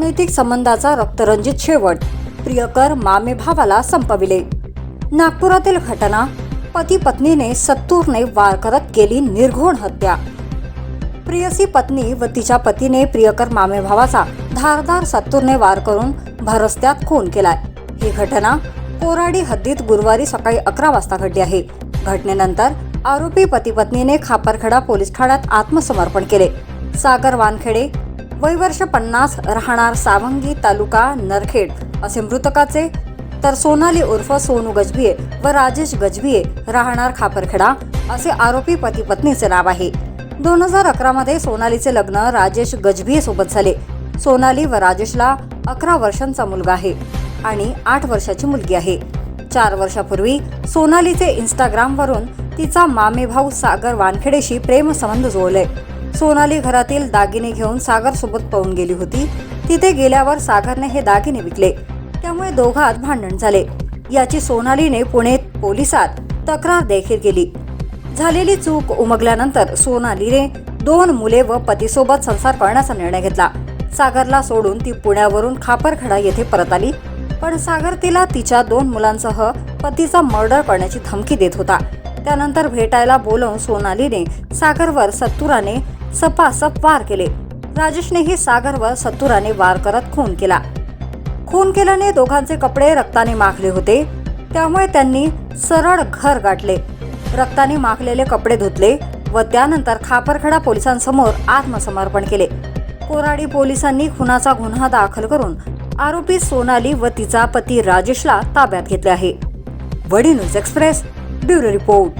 अनैतिक संबंधाचा रक्तरंजित शेवट, प्रियकर मामे भावाला संपविले. नागपुरातील घटना, पती पत्नीने सत्तूरने वार करत केली निर्घृण हत्या. प्रियसी पत्नी व तिच्या पतीने प्रियकर मामे भावाचा धारदार सत्तूरने वार करून भरस्त्यात खून केलाय. ही घटना कोराडी हद्दीत गुरुवारी सकाळी 11 वाजता घडली आहे. घटनेनंतर आरोपी पती पत्नीने खापरखेडा पोलीस ठाण्यात आत्मसमर्पण केले. सागर वानखेडे, वय वर्ष 50, राहणार सावंगी, तालुका नरखेड असे मृतकाचे, तर सोनाली उर्फ सोनू गजभिये व राजेश गजभिये राहणार खापरखेडा असे आरोपी पती पत्नीचे नाव आहे. 2011 मध्ये सोनालीचे लग्न राजेश गजभिये सोबत झाले. सोनाली व राजेशला 11 वर्षांचा मुलगा आहे आणि 8 वर्षाची मुलगी आहे. 4 वर्षापूर्वी सोनालीचे इंस्टाग्रामवरून तिचा मामे भाऊ सागर वानखेडेशी प्रेमसंबंध जोडले. सोनाली घरातील दागिने घेऊन सागर सोबत पळून गेली होती. तिथे गेल्यावर सागरने हे दागिने विकले, त्यामुळे दोघात भांडण झाले. याची सोनालीने पुणे पोलिसात तक्रार देखील केली. झालेली चूक उमगल्यानंतर सोनालीने 2 मुले व पतीसोबत संसार करण्याचा निर्णय घेतला. सागरला सोडून ती पुण्यावरून खापरखेडा येथे परत आली, पण सागर तिला तिच्या 2 मुलांसह पतीचा मर्डर करण्याची धमकी देत होता. त्यानंतर भेटायला बोलावून सोनालीने सागरवर सत्तुराने सपासप वार केले. राजेशनेही सागरवर सत्तुराने वार करत खून केला. खून केल्याने दोघांचे कपडे रक्ताने माखले होते, त्यामुळे त्यांनी सरळ घर गाठले. रक्ताने माखलेले कपडे धुतले व त्यानंतर खापरखेडा पोलिसांसमोर आत्मसमर्पण केले. कोराडी पोलिसांनी खुनाचा गुन्हा दाखल करून आरोपी सोनाली व तिचा पती राजेशला ताब्यात घेतले आहे. वडी न्यूज एक्सप्रेस ब्युरो रिपोर्ट.